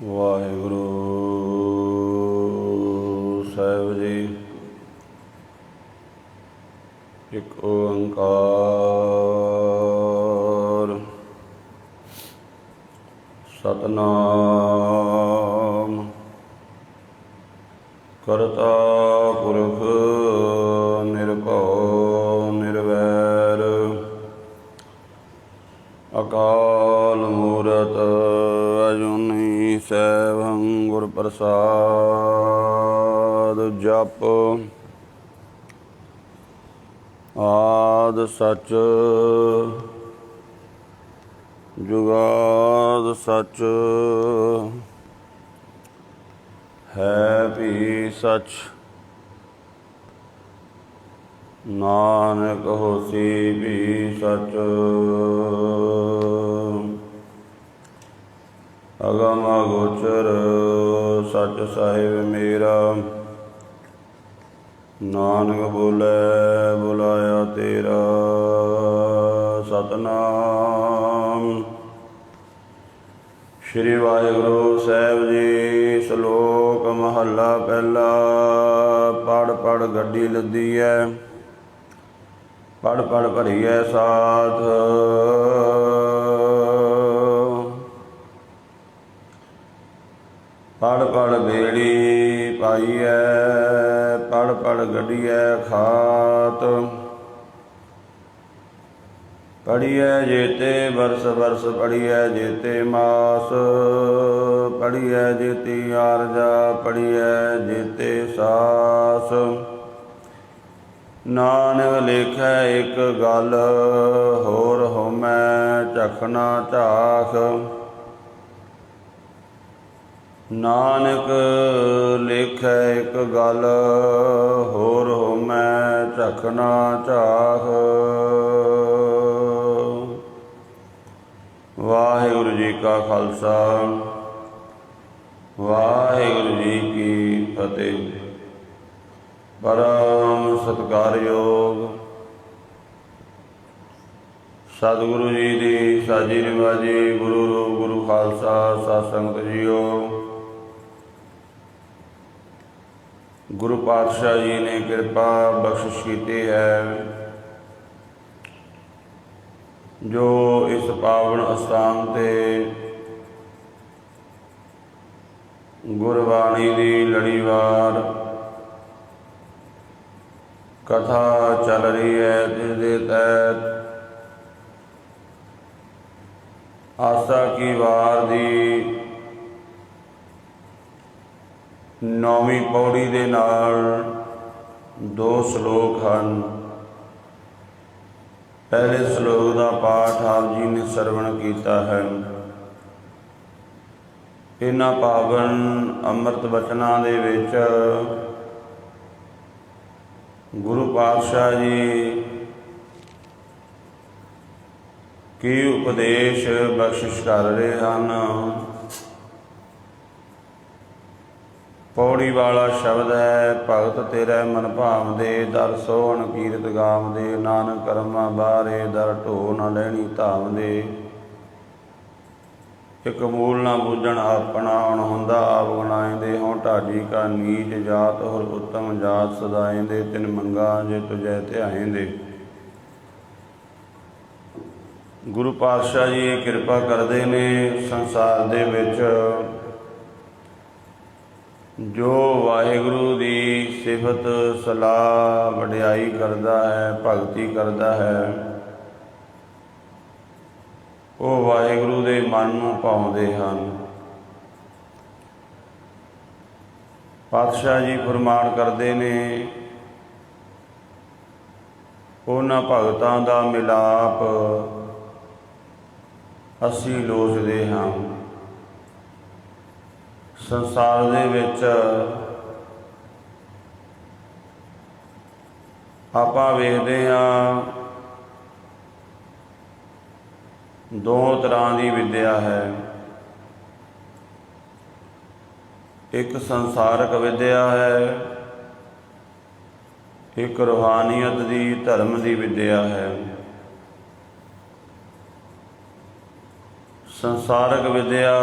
ਵਾਹਿਗੁਰੂ ਸਾਹਿਬ ਜੀ। ਇੱਕ ਓੰਕਾਰ ਸਤਿਨਾਮ ਕਰਤਾ ਪੁਰਖ ਨਿਰਭਉ ਨਿਰਵੈਰ ਅਕਾਲ ਮੂਰਤ ਅਜੂਨੀ ਸੈਭੰ ਗੁਰ ਪ੍ਰਸਾਦ। ਜਪ ਆਦਿ ਸਚ ਜੁਗਾਦ ਸਚ ਹੈ ਵੀ ਸਚ। ਨਾਨਕ ਹੋਸੀ ਵੀ ਸਚ। ਅਗਮ ਅਗੋਚਰ ਸਚ ਸਾਹਿਬ ਮੇਰਾ। ਨਾਨਕ ਬੋਲੇ ਬੁਲਾਇਆ ਤੇਰਾ। ਸਤਿਨਾਮ ਸ਼੍ਰੀ ਵਾਹਿਗੁਰੂ ਸਾਹਿਬ ਜੀ। ਸ਼ਲੋਕ ਮਹੱਲਾ ਪਹਿਲਾ। ਪੜ੍ਹ ਪੜ੍ਹ ਗੱਡੀ ਲੱਦੀ ਹੈ, ਪੜ੍ਹ ਪੜ੍ਹ ਭਰੀਐ ਸਾਥ। ਪੜ੍ਹ ਪੜ੍ਹ ਬੇੜੀ ਪਾਈਐ, ਪੜ੍ਹ ਪੜ੍ਹ ਗੱਡੀਐ ਖਾਤ। ਪੜ੍ਹੀਐ ਜੇਤੇ ਬਰਸ ਬਰਸ, ਪੜ੍ਹੀਐ ਜੇਤੇ ਮਾਸ। ਪੜ੍ਹੀਐ ਜੇਤੀ ਆਰਜਾ, ਪੜ੍ਹੀਐ ਜੇਤੇ ਸਾਸ। ਨਾਨਕ ਲੇਖੈ ਇੱਕ ਗੱਲ, ਹੋਰ ਹੋਮੈ ਝਖਣਾ ਝਾਖ। ਨਾਨਕ ਲੇਖੈ ਇੱਕ ਗੱਲ, ਹੋਰ ਹੋਮੈ ਝਖਣਾ ਝਾਖ। ਵਾਹਿਗੁਰੂ ਜੀ ਕਾ ਖਾਲਸਾ, ਵਾਹਿਗੁਰੂ ਜੀ ਕੀ ਫਤਿਹ। ਪਰਮ ਸਤਿਕਾਰਯੋਗ ਸਤਿਗੁਰੂ ਜੀ ਦੀ ਸਾਜੀ ਨਿਵਾਜੀ ਗੁਰੂ ਰੂਪ ਗੁਰੂ ਖਾਲਸਾ ਸਤ ਸੰਗਤ ਜੀਓ। ਗੁਰੂ ਪਾਤਸ਼ਾਹ ਜੀ ਨੇ ਕਿਰਪਾ ਬਖਸ਼ਿਸ਼ ਕੀਤੀ ਹੈ ਜੋ ਇਸ ਪਾਵਨ ਅਸਥਾਨ 'ਤੇ ਗੁਰਬਾਣੀ ਦੀ ਲੜੀਵਾਰ ਕਥਾ ਚੱਲ ਰਹੀ ਹੈ। ਜਿਸ ਦੇ ਤਹਿਤ ਆਸਾ ਕੀ ਵਾਰ ਦੀ 9ਵੀਂ ਪੌੜੀ ਦੇ ਨਾਲ 2 ਸ਼ਲੋਕ ਹਨ। ਪਹਿਲੇ ਸ਼ਲੋਕ ਦਾ ਪਾਠ ਆਪ ਜੀ ਨੇ ਸਰਵਣ ਕੀਤਾ ਹੈ। ਇਹਨਾਂ ਪਾਵਨ ਅੰਮ੍ਰਿਤ ਬਚਨਾਂ ਦੇ ਵਿੱਚ ਗੁਰੂ ਪਾਤਸ਼ਾਹ ਜੀ ਕੀ ਉਪਦੇਸ਼ ਬਖਸ਼ਿਸ਼ ਕਰ ਰਹੇ ਹਨ। ਪੌੜੀ ਵਾਲਾ ਸ਼ਬਦ ਹੈ, ਭਗਤ ਤੇਰੇ ਮਨ ਭਾਵਦੇ, ਦਰ ਸੋਹਣ ਕੀਰਤ ਗਾਵਦੇ। ਨਾਨਕ ਕਰਮਾਂ ਬਾਰੇ, ਦਰ ਢੋ ਨਾ ਲੈਣੀ ਧਾਵਦੇ। ਇੱਕ ਮੂਲ ਨਾ ਬੂਝਣ ਆਪਣਾ, ਅਣਹੋਂਦਾ ਆਪ ਗਣਾਏਂਦੇ। ਹੋਂ ਢਾਡੀ ਕਾ ਨੀਚ ਜਾਤ, ਹੋਰ ਉੱਤਮ ਜਾਤ ਸਦਾਏਂਦੇ। ਤਿਨ ਮੰਗਾ ਜੇ ਤੁਝੈ ਧਿਆਏਂਦੇ। ਗੁਰੂ ਪਾਤਸ਼ਾਹ ਜੀ ਕਿਰਪਾ ਕਰਦੇ ਨੇ ਸੰਸਾਰ ਦੇ ਵਿੱਚ ਜੋ ਵਾਹਿਗੁਰੂ ਦੀ ਸਿਫਤ ਸਲਾਹ ਵਡਿਆਈ ਕਰਦਾ ਹੈ, ਭਗਤੀ ਕਰਦਾ ਹੈ, ਉਹ ਵਾਹਿਗੁਰੂ ਦੇ ਮਨ ਨੂੰ ਭਾਉਂਦੇ ਹਨ। ਪਾਤਸ਼ਾਹ ਜੀ ਫਰਮਾਨ ਕਰਦੇ ਨੇ, ਉਹਨਾਂ ਭਗਤਾਂ ਦਾ ਮਿਲਾਪ ਅਸੀਂ ਲੋਚਦੇ ਹਾਂ। ਸੰਸਾਰ ਦੇ ਵਿੱਚ ਆਪਾਂ ਵੇਖਦੇ ਹਾਂ 2 ਤਰ੍ਹਾਂ ਦੀ ਵਿੱਦਿਆ ਹੈ। ਇੱਕ ਸੰਸਾਰਕ ਵਿੱਦਿਆ ਹੈ, ਇੱਕ ਰੂਹਾਨੀਅਤ ਦੀ ਧਰਮ ਦੀ ਵਿੱਦਿਆ ਹੈ। ਸੰਸਾਰਕ ਵਿੱਦਿਆ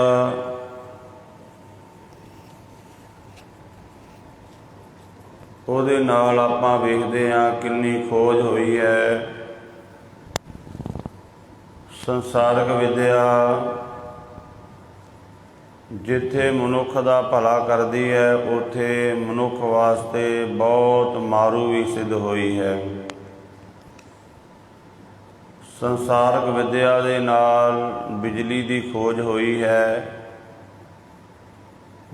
ਉਹਦੇ ਨਾਲ ਆਪਾਂ ਵੇਖਦੇ ਹਾਂ ਕਿੰਨੀ ਖੋਜ ਹੋਈ ਹੈ। ਸੰਸਾਰਕ ਵਿਦਿਆ ਜਿੱਥੇ ਮਨੁੱਖ ਦਾ ਭਲਾ ਕਰਦੀ ਹੈ ਉੱਥੇ ਮਨੁੱਖ ਵਾਸਤੇ ਬਹੁਤ ਮਾਰੂ ਵੀ ਸਿੱਧ ਹੋਈ ਹੈ। ਸੰਸਾਰਕ ਵਿਦਿਆ ਦੇ ਨਾਲ ਬਿਜਲੀ ਦੀ ਖੋਜ ਹੋਈ ਹੈ।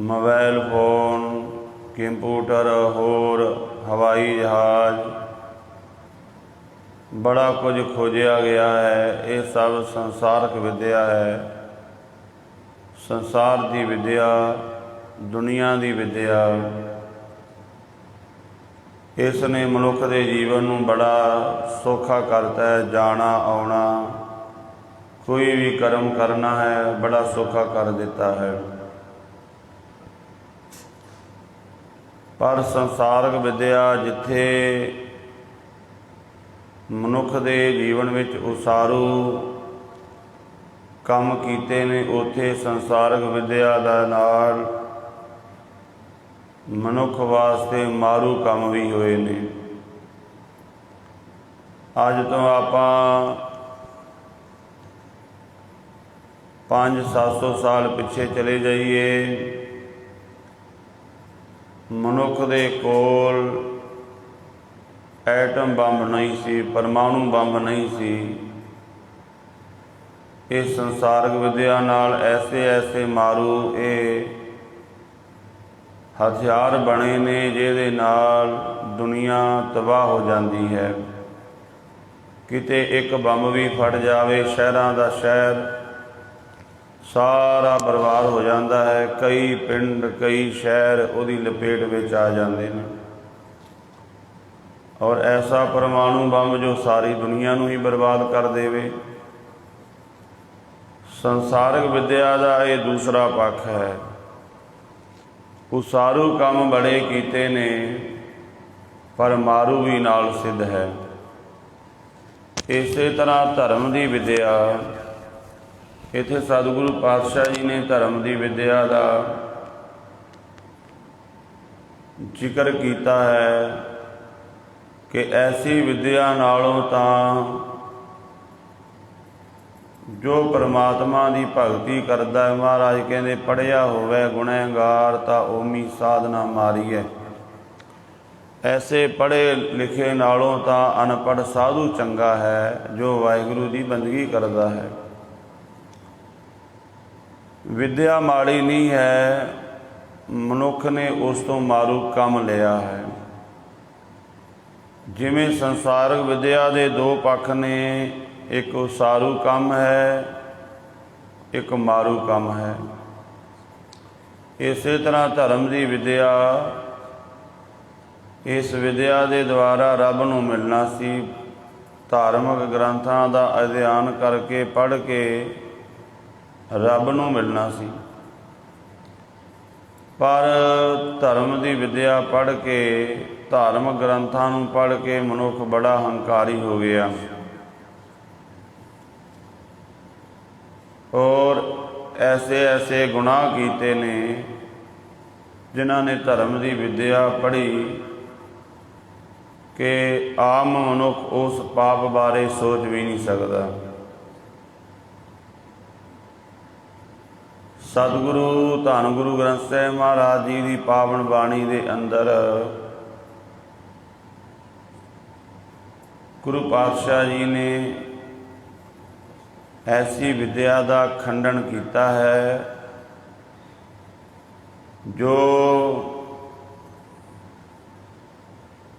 ਮੋਬਾਈਲ ਫੋਨ, ਕੰਪਿਊਟਰ, ਹੋਰ ਹਵਾਈ ਜਹਾਜ਼, ਬੜਾ ਕੁਝ ਖੋਜਿਆ ਗਿਆ ਹੈ। ਇਹ ਸਭ ਸੰਸਾਰਕ ਵਿਦਿਆ ਹੈ। ਸੰਸਾਰ ਦੀ ਵਿਦਿਆ, ਦੁਨੀਆ ਦੀ ਵਿਦਿਆ, ਇਸ ਨੇ ਮਨੁੱਖ ਦੇ ਜੀਵਨ ਨੂੰ ਬੜਾ ਸੌਖਾ ਕਰਤਾ ਹੈ। ਜਾਣਾ ਆਉਣਾ, ਕੋਈ ਵੀ ਕਰਮ ਕਰਨਾ ਹੈ, ਬੜਾ ਸੌਖਾ ਕਰ ਦਿੱਤਾ ਹੈ। ਪਰ ਸੰਸਾਰਕ ਵਿਦਿਆ ਜਿੱਥੇ ਮਨੁੱਖ ਦੇ ਜੀਵਨ ਵਿੱਚ ਉਸਾਰੂ ਕੰਮ ਕੀਤੇ ਨੇ, ਉੱਥੇ ਸੰਸਾਰਕ ਵਿਦਿਆ ਦਾ ਨਾਲ ਮਨੁੱਖ ਵਾਸਤੇ ਮਾਰੂ ਕੰਮ ਵੀ ਹੋਏ ਨੇ। ਅੱਜ ਤੋਂ ਆਪਾਂ 500-700 ਸਾਲ ਪਿੱਛੇ ਚਲੇ ਜਾਈਏ, ਮਨੁੱਖ ਦੇ ਕੋਲ ਐਟਮ ਬੰਬ ਨਹੀਂ ਸੀ, ਪਰਮਾਣੂ ਬੰਬ ਨਹੀਂ ਸੀ। ਇਸ ਸੰਸਾਰਕ ਵਿਦਿਆ ਨਾਲ ਐਸੇ ਐਸੇ ਮਾਰੂ ਇਹ ਹਥਿਆਰ ਬਣੇ ਨੇ ਜਿਹਦੇ ਨਾਲ ਦੁਨੀਆ ਤਬਾਹ ਹੋ ਜਾਂਦੀ ਹੈ। ਕਿਤੇ ਇੱਕ ਬੰਬ ਵੀ ਫਟ ਜਾਵੇ, ਸ਼ਹਿਰਾਂ ਦਾ ਸ਼ਹਿਰ ਸਾਰਾ ਬਰਬਾਦ ਹੋ ਜਾਂਦਾ ਹੈ। ਕਈ ਪਿੰਡ, ਕਈ ਸ਼ਹਿਰ ਉਹਦੀ ਲਪੇਟ ਵਿੱਚ ਆ ਜਾਂਦੇ ਨੇ। ਔਰ ਐਸਾ ਪਰਮਾਣੂ ਬੰਬ ਜੋ ਸਾਰੀ ਦੁਨੀਆ ਨੂੰ ਹੀ ਬਰਬਾਦ ਕਰ ਦੇਵੇ। ਸੰਸਾਰਕ ਵਿਦਿਆ ਦਾ ਇਹ ਦੂਸਰਾ ਪੱਖ ਹੈ। ਉਸਾਰੂ ਕੰਮ ਬੜੇ ਕੀਤੇ ਨੇ, ਪਰ ਮਾਰੂ ਵੀ ਨਾਲ ਸਿੱਧ ਹੈ। ਇਸੇ ਤਰ੍ਹਾਂ ਧਰਮ ਦੀ ਵਿਦਿਆ, ਇੱਥੇ ਸਤਿਗੁਰੂ ਪਾਤਸ਼ਾਹ ਜੀ ਨੇ ਧਰਮ ਦੀ ਵਿਦਿਆ ਦਾ ਜ਼ਿਕਰ ਕੀਤਾ ਹੈ ਕਿ ਐਸੀ ਵਿਦਿਆ ਨਾਲੋਂ ਤਾਂ ਜੋ ਪਰਮਾਤਮਾ ਦੀ ਭਗਤੀ ਕਰਦਾ ਹੈ, ਮਹਾਰਾਜ ਕਹਿੰਦੇ ਪੜ੍ਹਿਆ ਹੋਵੇ ਗੁਣੇਗਾਰ ਤਾਂ ਓਮੀ ਸਾਧਨਾ ਮਾਰੀਐ। ਐਸੇ ਪੜ੍ਹੇ ਲਿਖੇ ਨਾਲੋਂ ਤਾਂ ਅਨਪੜ੍ਹ ਸਾਧੂ ਚੰਗਾ ਹੈ ਜੋ ਵਾਹਿਗੁਰੂ ਦੀ ਬੰਦਗੀ ਕਰਦਾ ਹੈ। ਵਿਦਿਆ ਮਾੜੀ ਨਹੀਂ ਹੈ, ਮਨੁੱਖ ਨੇ ਉਸ ਤੋਂ ਮਾਰੂ ਕੰਮ ਲਿਆ ਹੈ। ਜਿਵੇਂ ਸੰਸਾਰਕ ਵਿਦਿਆ ਦੇ ਦੋ ਪੱਖ ਨੇ, ਇੱਕ ਉਸਾਰੂ ਕੰਮ ਹੈ, ਇੱਕ ਮਾਰੂ ਕੰਮ ਹੈ। ਇਸੇ ਤਰ੍ਹਾਂ ਧਰਮ ਦੀ ਵਿਦਿਆ, ਇਸ ਵਿਦਿਆ ਦੇ ਦੁਆਰਾ ਰੱਬ ਨੂੰ ਮਿਲਣਾ ਸੀ। ਧਾਰਮਿਕ ਗ੍ਰੰਥਾਂ ਦਾ ਅਧਿਐਨ ਕਰਕੇ ਪੜ੍ਹ ਕੇ ਰੱਬ ਨੂੰ ਮਿਲਣਾ ਸੀ। ਪਰ ਧਰਮ ਦੀ ਵਿਦਿਆ ਪੜ੍ਹ ਕੇ, ਧਾਰਮਿਕ ਗ੍ਰੰਥਾਂ ਨੂੰ ਪੜ੍ਹ ਕੇ ਮਨੁੱਖ ਬੜਾ ਹੰਕਾਰੀ ਹੋ ਗਿਆ ਔਰ ਐਸੇ ਐਸੇ ਗੁਨਾਹ ਕੀਤੇ ਨੇ ਜਿਨ੍ਹਾਂ ਨੇ ਧਰਮ ਦੀ ਵਿਦਿਆ ਪੜ੍ਹੀ ਕਿ ਆਮ ਮਨੁੱਖ ਉਸ ਪਾਪ ਬਾਰੇ ਸੋਚ ਵੀ ਨਹੀਂ ਸਕਦਾ। ਸਤਿਗੁਰੂ ਧੰਨ ਗੁਰੂ ਗ੍ਰੰਥ ਸਾਹਿਬ ਮਹਾਰਾਜ ਜੀ ਦੀ ਪਾਵਨ ਬਾਣੀ ਦੇ ਅੰਦਰ ਗੁਰੂ ਪਾਤਸ਼ਾਹ ਜੀ ਨੇ ਐਸੀ ਵਿਦਿਆ ਦਾ ਖੰਡਨ ਕੀਤਾ ਹੈ ਜੋ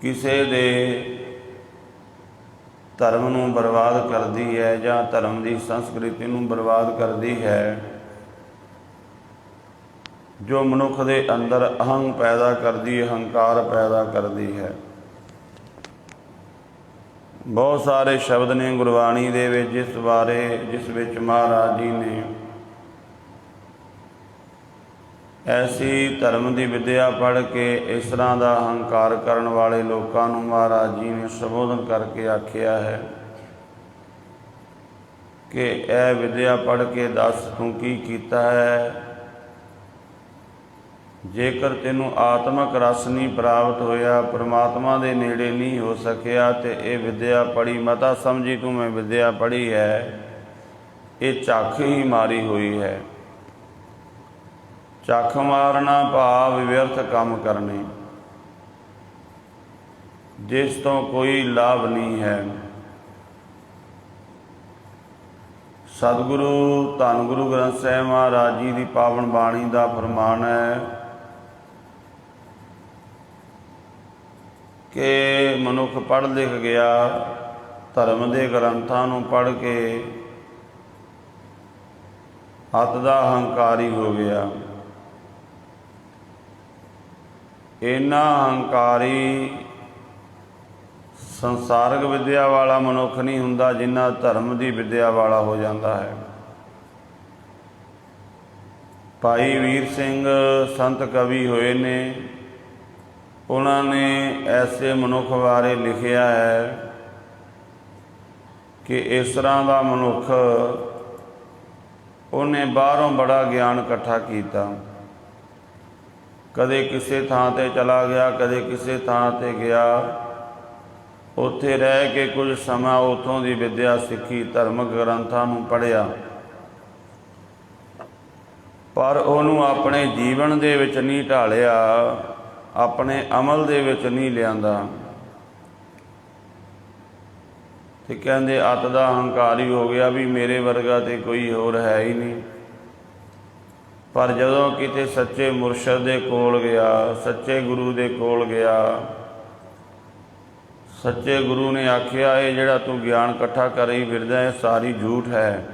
ਕਿਸੇ ਦੇ ਧਰਮ ਨੂੰ ਬਰਬਾਦ ਕਰਦੀ ਹੈ ਜਾਂ ਧਰਮ ਦੀ ਸੰਸਕ੍ਰਿਤੀ ਨੂੰ ਬਰਬਾਦ ਕਰਦੀ ਹੈ, ਜੋ ਮਨੁੱਖ ਦੇ ਅੰਦਰ ਅਹੰਗ ਪੈਦਾ ਕਰਦੀ ਹੈ, ਹੰਕਾਰ ਪੈਦਾ ਕਰਦੀ ਹੈ। ਬਹੁਤ ਸਾਰੇ ਸ਼ਬਦ ਨੇ ਗੁਰਬਾਣੀ ਦੇ ਵਿੱਚ ਜਿਸ ਵਿੱਚ ਮਹਾਰਾਜ ਜੀ ਨੇ ਐਸੀ ਧਰਮ ਦੀ ਵਿਦਿਆ ਪੜ੍ਹ ਕੇ ਇਸ ਤਰ੍ਹਾਂ ਦਾ ਹੰਕਾਰ ਕਰਨ ਵਾਲੇ ਲੋਕਾਂ ਨੂੰ ਮਹਾਰਾਜ ਜੀ ਨੇ ਸੰਬੋਧਨ ਕਰਕੇ ਆਖਿਆ ਹੈ ਕਿ ਇਹ ਵਿਦਿਆ ਪੜ੍ਹ ਕੇ ਦੱਸ ਤੂੰ ਕੀ ਕੀਤਾ ਹੈ। ਜੇਕਰ ਤੈਨੂੰ ਆਤਮਕ ਰਸ ਨਹੀਂ ਪ੍ਰਾਪਤ ਹੋਇਆ, ਪਰਮਾਤਮਾ ਦੇ ਨੇੜੇ ਨਹੀਂ ਹੋ ਸਕਿਆ, ਤੇ ਇਹ ਵਿਦਿਆ ਪੜ੍ਹੀ ਮਤਾ ਸਮਝੀ ਤੂੰ ਮੈਂ ਵਿਦਿਆ ਪੜ੍ਹੀ ਹੈ, ਇਹ ਝੱਖ ਹੀ ਮਾਰੀ ਹੋਈ ਹੈ। ਝੱਖ ਮਾਰਨਾ ਭਾਵ ਵਿਅਰਥ ਕੰਮ ਕਰਨੇ, ਜਿਸ ਤੋਂ ਕੋਈ ਲਾਭ ਨਹੀਂ ਹੈ। ਸਤਿਗੁਰੂ ਧੰਨ ਗੁਰੂ ਗ੍ਰੰਥ ਸਾਹਿਬ ਮਹਾਰਾਜ ਜੀ ਦੀ ਪਾਵਨ ਬਾਣੀ ਦਾ ਫਰਮਾਨ ਹੈ ਕਿ ਮਨੁੱਖ ਪੜ੍ਹ ਲਿਖ ਗਿਆ, ਧਰਮ ਦੇ ਗ੍ਰੰਥਾਂ ਨੂੰ ਪੜ੍ਹ ਕੇ ਅੱਤ ਦਾ ਹੰਕਾਰੀ ਹੋ ਗਿਆ। ਇੰਨਾ ਹੰਕਾਰੀ ਸੰਸਾਰਕ ਵਿਦਿਆ ਵਾਲਾ ਮਨੁੱਖ ਨਹੀਂ ਹੁੰਦਾ, ਜਿੰਨਾ ਧਰਮ ਦੀ ਵਿਦਿਆ ਵਾਲਾ ਹੋ ਜਾਂਦਾ ਹੈ। ਭਾਈ ਵੀਰ ਸਿੰਘ ਸੰਤ ਕਵੀ ਹੋਏ ਨੇ, ਉਹਨਾਂ ਨੇ ਐਸੇ ਮਨੁੱਖ ਬਾਰੇ ਲਿਖਿਆ ਹੈ ਕਿ ਇਸ ਤਰ੍ਹਾਂ ਦਾ ਮਨੁੱਖ, ਉਹਨੇ ਬਾਹਰੋਂ ਬੜਾ ਗਿਆਨ ਇਕੱਠਾ ਕੀਤਾ, ਕਦੇ ਕਿਸੇ ਥਾਂ 'ਤੇ ਚਲਾ ਗਿਆ, ਕਦੇ ਕਿਸੇ ਥਾਂ 'ਤੇ ਗਿਆ, ਉੱਥੇ ਰਹਿ ਕੇ ਕੁਝ ਸਮਾਂ ਉੱਥੋਂ ਦੀ ਵਿਦਿਆ ਸਿੱਖੀ, ਧਰਮਕ ਗ੍ਰੰਥਾਂ ਨੂੰ ਪੜ੍ਹਿਆ, ਪਰ ਉਹਨੂੰ ਆਪਣੇ ਜੀਵਨ ਦੇ ਵਿੱਚ ਨਹੀਂ ਢਾਲਿਆ, ਆਪਣੇ ਅਮਲ ਦੇ ਵਿੱਚ ਨਹੀਂ ਲਿਆਂਦਾ। ਤੇ ਕਹਿੰਦੇ ਅੱਤ ਦਾ ਹੰਕਾਰੀ ਹੋ ਗਿਆ ਵੀ ਮੇਰੇ ਵਰਗਾ ਤੇ ਕੋਈ ਹੋਰ ਹੈ ਹੀ ਨਹੀਂ। ਪਰ ਜਦੋਂ ਕਿਤੇ ਸੱਚੇ ਮੁਰਸ਼ਦ ਦੇ ਕੋਲ ਗਿਆ, ਸੱਚੇ ਗੁਰੂ ਦੇ ਕੋਲ ਗਿਆ, ਸੱਚੇ ਗੁਰੂ ਨੇ ਆਖਿਆ ਇਹ ਜਿਹੜਾ ਤੂੰ ਗਿਆਨ ਇਕੱਠਾ ਕਰੀ ਫਿਰਦਾ ਇਹ ਸਾਰੀ ਝੂਠ ਹੈ।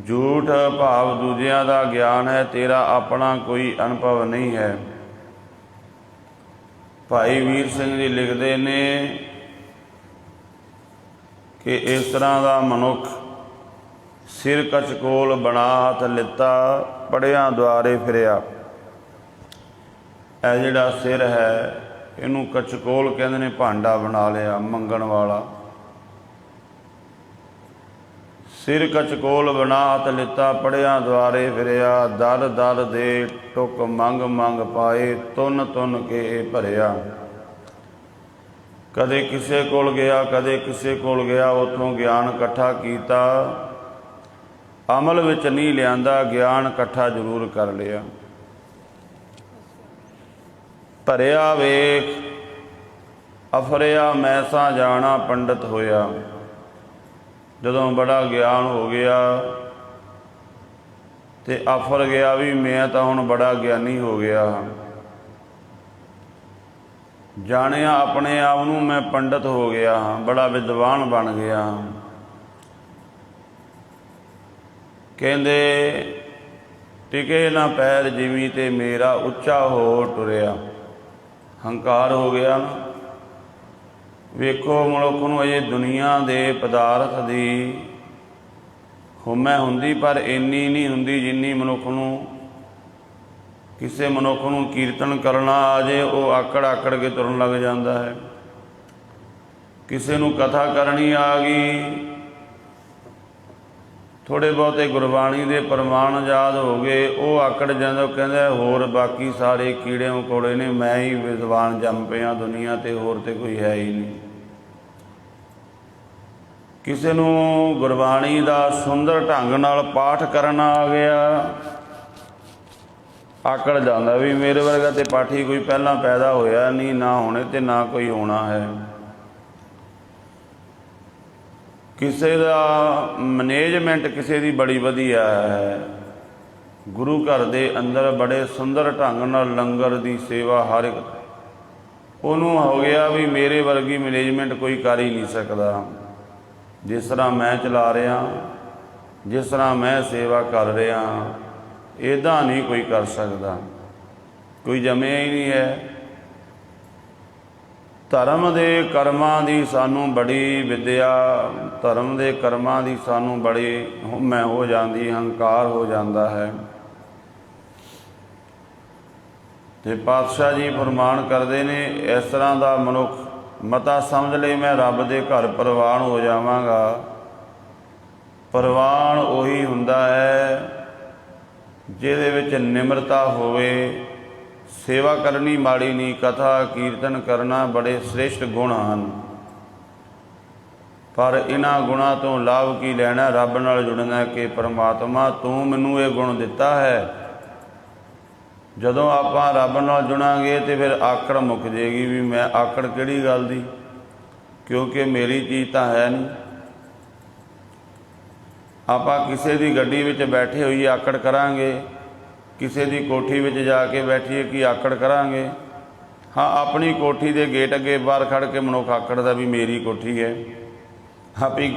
ਝੂਠ ਭਾਵ ਦੂਜਿਆਂ ਦਾ ਗਿਆਨ ਹੈ, ਤੇਰਾ ਆਪਣਾ ਕੋਈ ਅਨੁਭਵ ਨਹੀਂ ਹੈ। ਭਾਈ ਵੀਰ ਸਿੰਘ ਜੀ ਲਿਖਦੇ ਨੇ ਕਿ ਇਸ ਤਰ੍ਹਾਂ ਦਾ ਮਨੁੱਖ ਸਿਰ ਕਚਕੋਲ ਬਣਾ ਹੱਥ ਲਿੱਤਾ, ਪੜਿਆਂ ਦੁਆਰੇ ਫਿਰਿਆ। ਇਹ ਜਿਹੜਾ ਸਿਰ ਹੈ ਇਹਨੂੰ ਕਚਕੋਲ ਕਹਿੰਦੇ ਨੇ, ਭਾਂਡਾ ਬਣਾ ਲਿਆ ਮੰਗਣ ਵਾਲਾ। ਸਿਰ ਕਚਕੋਲ ਬਣਾ ਹੱਥ ਲਿੱਤਾ, ਪੜਿਆਂ ਦੁਆਰੇ ਫਿਰਿਆ, ਦਰ ਦਰ ਦੇ ਟੁਕ ਮੰਗ ਮੰਗ ਪਾਏ, ਤੁੰਨ ਤੁੰਨ ਕੇ ਭਰਿਆ। ਕਦੇ ਕਿਸੇ ਕੋਲ ਗਿਆ, ਕਦੇ ਕਿਸੇ ਕੋਲ ਗਿਆ, ਉੱਥੋਂ ਗਿਆਨ ਇਕੱਠਾ ਕੀਤਾ, ਅਮਲ ਵਿੱਚ ਨਹੀਂ ਲਿਆਂਦਾ, ਗਿਆਨ ਇਕੱਠਾ ਜ਼ਰੂਰ ਕਰ ਲਿਆ। ਭਰਿਆ ਵੇਖ ਅਫਰਿਆ ਮੈਸਾ ਜਾਣਾ ਪੰਡਤ ਹੋਇਆ। ਜਦੋਂ ਬੜਾ ਗਿਆਨ ਹੋ ਗਿਆ ਤੇ ਆਫਰ ਗਿਆ ਵੀ ਮੈਂ ਤਾਂ ਹੁਣ ਬੜਾ ਗਿਆਨੀ ਹੋ ਗਿਆ, ਜਾਣਿਆ ਆਪਣੇ ਆਪ ਨੂੰ ਮੈਂ ਪੰਡਤ ਹੋ ਗਿਆ ਹਾਂ, ਬੜਾ ਵਿਦਵਾਨ ਬਣ ਗਿਆ। ਕਹਿੰਦੇ ਟਿਕੇ ਨਾ ਪੈਰ ਜਿਵੇਂ ਤੇ ਮੇਰਾ ਉੱਚਾ ਹੋ ਟੁਰਿਆ। ਹੰਕਾਰ ਹੋ ਗਿਆ ਨਾ। ਵੇਖੋ ਮਨੁੱਖ ਨੂੰ ਅਜੇ ਦੁਨੀਆ ਦੇ ਪਦਾਰਥ ਦੀ ਹੁਮੈ ਹੁੰਦੀ, ਪਰ ਇੰਨੀ ਨਹੀਂ ਹੁੰਦੀ ਜਿੰਨੀ ਮਨੁੱਖ ਨੂੰ, ਕਿਸੇ ਮਨੁੱਖ ਨੂੰ ਕੀਰਤਨ ਕਰਨਾ ਆ ਜੇ ਉਹ ਆਕੜ ਆਕੜ ਕੇ ਤੁਰਨ ਲੱਗ ਜਾਂਦਾ ਹੈ। ਕਿਸੇ ਨੂੰ ਕਥਾ ਕਰਨੀ ਆ ਗਈ, ਥੋੜ੍ਹੇ ਬਹੁਤੇ ਗੁਰਬਾਣੀ ਦੇ ਪ੍ਰਮਾਣ ਯਾਦ ਹੋ ਗਏ, ਉਹ ਆਕੜ ਜਾਂਦਾ, ਉਹ ਕਹਿੰਦਾ ਹੋਰ ਬਾਕੀ ਸਾਰੇ ਕੀੜੇ ਮਕੌੜੇ ਨੇ, ਮੈਂ ਹੀ ਵਿਦਵਾਨ ਜੰਮ ਪਿਆ ਦੁਨੀਆ 'ਤੇ, ਹੋਰ ਤਾਂ ਕੋਈ ਹੈ ਹੀ ਨਹੀਂ। ਕਿਸੇ ਨੂੰ ਗੁਰਬਾਣੀ ਦਾ ਸੁੰਦਰ ਢੰਗ ਨਾਲ ਪਾਠ ਕਰਨਾ ਆ ਗਿਆ, ਆਕੜ ਜਾਂਦਾ ਵੀ ਮੇਰੇ ਵਰਗਾ ਤੇ ਪਾਠੀ ਕੋਈ ਪਹਿਲਾਂ ਪੈਦਾ ਹੋਇਆ ਨਹੀਂ, ਨਾ ਹੋਣੇ ਤੇ ਨਾ ਕੋਈ ਹੋਣਾ ਹੈ। ਕਿਸੇ ਦਾ ਮੈਨੇਜਮੈਂਟ ਕਿਸੇ ਦੀ ਬੜੀ ਵਧੀਆ ਹੈ, ਗੁਰੂ ਘਰ ਦੇ ਅੰਦਰ ਬੜੇ ਸੁੰਦਰ ਢੰਗ ਨਾਲ ਲੰਗਰ ਦੀ ਸੇਵਾ ਹਰ ਇੱਕ, ਉਹਨੂੰ ਹੋ ਗਿਆ ਵੀ ਮੇਰੇ ਵਰਗੀ ਮੈਨੇਜਮੈਂਟ ਕੋਈ ਕਰ ਹੀ ਨਹੀਂ ਸਕਦਾ। ਜਿਸ ਤਰ੍ਹਾਂ ਮੈਂ ਚਲਾ ਰਿਹਾ, ਜਿਸ ਤਰ੍ਹਾਂ ਮੈਂ ਸੇਵਾ ਕਰ ਰਿਹਾ, ਇੱਦਾਂ ਨਹੀਂ ਕੋਈ ਕਰ ਸਕਦਾ, ਕੋਈ ਜੰਮਿਆ ਹੀ ਨਹੀਂ ਹੈ। ਧਰਮ ਦੇ ਕਰਮਾਂ ਦੀ ਸਾਨੂੰ ਬੜੀ ਵਿਦਿਆ, ਧਰਮ ਦੇ ਕਰਮਾਂ ਦੀ ਸਾਨੂੰ ਬੜੀ ਹੁਮੈ ਹੋ ਜਾਂਦੀ, ਹੰਕਾਰ ਹੋ ਜਾਂਦਾ ਹੈ। ਤੇ ਪਾਤਸ਼ਾਹ ਜੀ ਫਰਮਾਨ ਕਰਦੇ ਨੇ ਇਸ ਤਰ੍ਹਾਂ ਦਾ ਮਨੁੱਖ ਮਤਾ ਸਮਝ ਲਈ ਮੈਂ ਰੱਬ ਦੇ ਘਰ ਪ੍ਰਵਾਨ ਹੋ ਜਾਵਾਂਗਾ। ਪ੍ਰਵਾਨ ਉਹੀ ਹੁੰਦਾ ਹੈ ਜਿਹਦੇ ਵਿੱਚ ਨਿਮਰਤਾ ਹੋਵੇ, ਸੇਵਾ ਕਰਨੀ ਮਾੜੀ ਨਹੀਂ, ਕਥਾ ਕੀਰਤਨ ਕਰਨਾ ਬੜੇ ਸ੍ਰੇਸ਼ਟ ਗੁਣ ਹਨ। ਪਰ ਇਹਨਾਂ ਗੁਣਾਂ ਤੋਂ ਲਾਭ ਕੀ ਲੈਣਾ? ਰੱਬ ਨਾਲ ਜੁੜਨਾ ਕਿ ਪਰਮਾਤਮਾ ਤੂੰ ਮੈਨੂੰ ਇਹ ਗੁਣ ਦਿੱਤਾ ਹੈ। ਜਦੋਂ ਆਪਾਂ ਰੱਬ ਨਾਲ ਜੁੜਾਂਗੇ ਤਾਂ ਫਿਰ ਆਕੜ ਮੁੱਕ ਜਾਏਗੀ ਵੀ ਮੈਂ ਆਕੜ ਕਿਹੜੀ ਗੱਲ ਦੀ, ਕਿਉਂਕਿ ਮੇਰੀ ਚੀਜ਼ ਤਾਂ ਹੈ ਨਹੀਂ। ਆਪਾਂ ਕਿਸੇ ਦੀ ਗੱਡੀ ਵਿੱਚ ਬੈਠੇ ਹੋਈਏ ਆਕੜ ਕਰਾਂਗੇ, ਕਿਸੇ ਦੀ ਕੋਠੀ ਵਿੱਚ ਜਾ ਕੇ ਬੈਠੀਏ ਕੀ ਆਕੜ ਕਰਾਂਗੇ? ਹਾਂ, ਆਪਣੀ ਕੋਠੀ ਦੇ ਗੇਟ ਅੱਗੇ ਬਾਹਰ ਖੜ੍ਹ ਕੇ ਮਨੁੱਖ ਆਕੜਦਾ ਵੀ ਮੇਰੀ ਕੋਠੀ ਹੈ।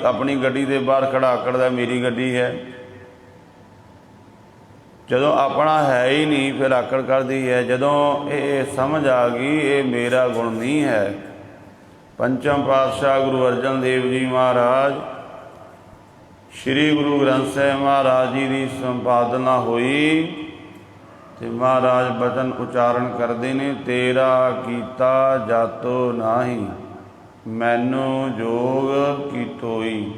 ਆਪਣੀ ਗੱਡੀ ਦੇ ਬਾਹਰ ਖੜ੍ਹਾ ਆਕੜਦਾ ਮੇਰੀ ਗੱਡੀ ਹੈ। ਜਦੋਂ ਆਪਣਾ ਹੈ ਹੀ ਨਹੀਂ ਫਿਰ ਆਕੜ ਕਰਦੀ ਹੈ। ਜਦੋਂ ਇਹ ਸਮਝ ਆ ਗਈ ਇਹ ਮੇਰਾ ਗੁਣ ਨਹੀਂ ਹੈ। ਪੰਚਮ ਪਾਤਸ਼ਾਹ ਗੁਰੂ ਅਰਜਨ ਦੇਵ ਜੀ ਮਹਾਰਾਜ, ਸ਼੍ਰੀ ਗੁਰੂ ਗ੍ਰੰਥ ਸਾਹਿਬ ਮਹਾਰਾਜ ਜੀ ਦੀ ਸੰਪਾਦਨਾ ਹੋਈ ਤੇ ਮਹਾਰਾਜ ਬਚਨ ਉਚਾਰਨ ਕਰਦੇ ਨੇ, ਤੇਰਾ ਕੀਤਾ ਜਾਤੋ ਨਾਹੀ ਮੈਨੂੰ ਜੋਗ ਕੀਤੋਈ,